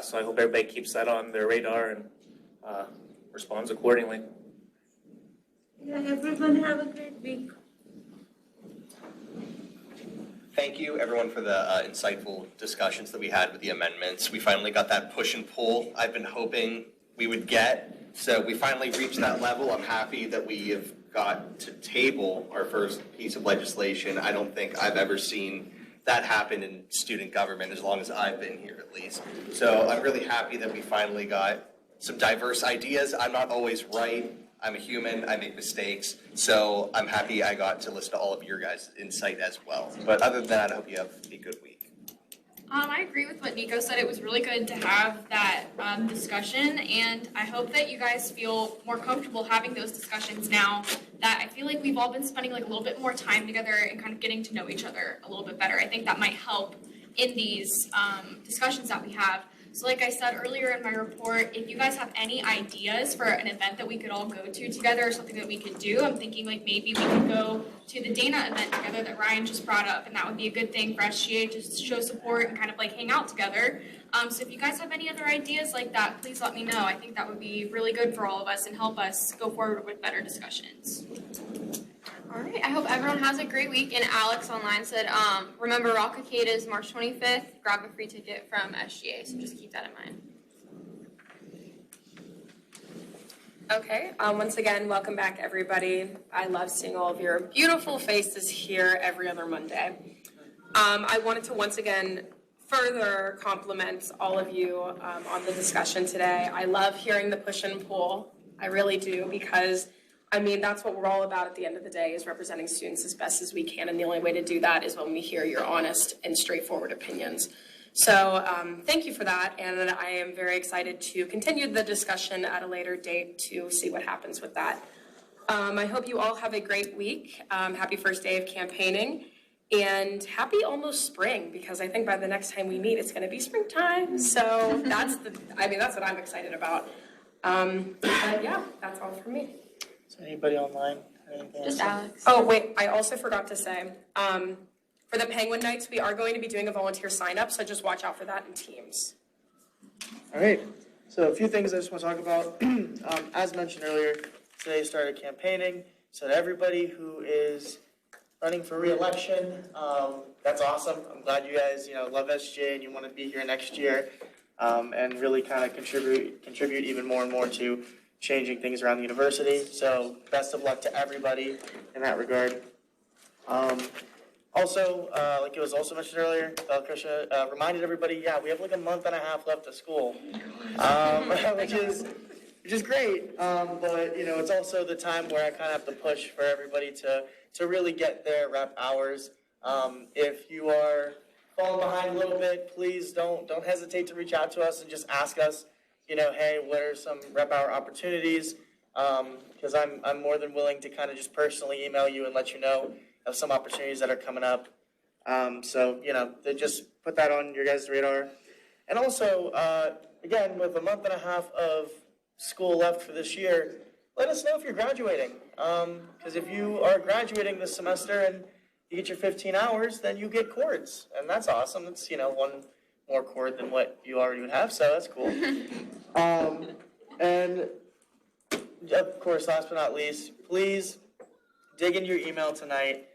So I hope everybody keeps that on their radar and responds accordingly. Yeah, everyone have a great week. Thank you, everyone, for the insightful discussions that we had with the amendments. We finally got that push and pull I've been hoping we would get. So we finally reached that level. I'm happy that we have got to table our first piece of legislation. I don't think I've ever seen that happen in student government, as long as I've been here at least. So I'm really happy that we finally got some diverse ideas. I'm not always right. I'm a human, I make mistakes, so I'm happy I got to listen to all of your guys' insight as well. But other than that, I hope you have a good week. I agree with what Nico said. It was really good to have that discussion, and I hope that you guys feel more comfortable having those discussions now that I feel like we've all been spending a little bit more time together and kind of getting to know each other a little bit better. I think that might help in these discussions that we have. So like I said earlier in my report, if you guys have any ideas for an event that we could all go to together or something that we could do, I'm thinking maybe we could go to the Dana event together that Ryan just brought up, and that would be a good thing for SGA to show support and kind of hang out together. So if you guys have any other ideas like that, please let me know. I think that would be really good for all of us and help us go forward with better discussions. All right, I hope everyone has a great week. And Alex online said, remember Rockacade is March 25th. Grab a free ticket from SGA, so just keep that in mind. Okay, once again, welcome back, everybody. I love seeing all of your beautiful faces here every other Monday. I wanted to once again further compliment all of you on the discussion today. I love hearing the push and pull. I really do, because that's what we're all about at the end of the day, is representing students as best as we can, and the only way to do that is when we hear your honest and straightforward opinions. So thank you for that, and I am very excited to continue the discussion at a later date to see what happens with that. I hope you all have a great week. Happy first day of campaigning, and happy almost spring, because I think by the next time we meet, it's going to be springtime. So that's what I'm excited about. But yeah, that's all for me. Is there anybody online? Just Alex. Oh, wait, I also forgot to say, for the Penguin Nights, we are going to be doing a volunteer sign-up, so just watch out for that in Teams. All right, so a few things I just want to talk about. As mentioned earlier, today started campaigning, so to everybody who is running for re-election, that's awesome. I'm glad you guys love SGA and you want to be here next year, and really kind of contribute even more and more to changing things around the university. So best of luck to everybody in that regard. Also, like it was also mentioned earlier, Krishna reminded everybody, yeah, we have like a month and a half left of school, which is great. But you know, it's also the time where I kind of have to push for everybody to really get their rep hours. If you are falling behind a little bit, please don't hesitate to reach out to us and just ask us, you know, hey, what are some rep hour opportunities? Because I'm more than willing to kind of just personally email you and let you know of some opportunities that are coming up. So, you know, just put that on your guys' radar. And also, again, with a month and a half of school left for this year, let us know if you're graduating. Because if you are graduating this semester and you get your 15 hours, then you get cords. And that's awesome. It's, you know, one more cord than what you already would have, so that's cool. And of course, last but not least, please dig into your email tonight.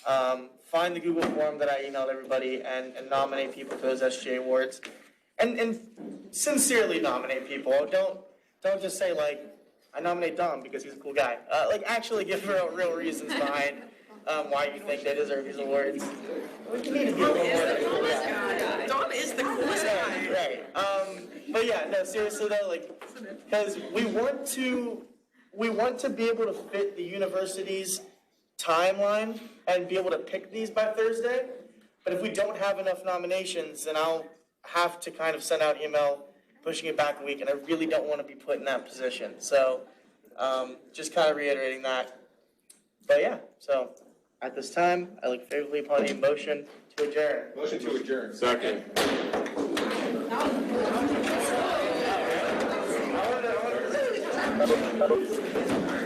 Find the Google form that I emailed everybody and nominate people for those SGA awards. And sincerely nominate people. Don't just say like, I nominate Dom because he's a cool guy. Like actually give real reasons behind why you think they deserve these awards. We need to be a little more than a cool guy. Dom is the coolest guy. Right. But yeah, no, seriously though, like, because we want to be able to fit the university's timeline and be able to pick these by Thursday. But if we don't have enough nominations, then I'll have to kind of send out email pushing it back a week, and I really don't want to be put in that position. So just kind of reiterating that. But yeah, so at this time, I look favorably upon the motion to adjourn. Motion to adjourn. Second. I wanted to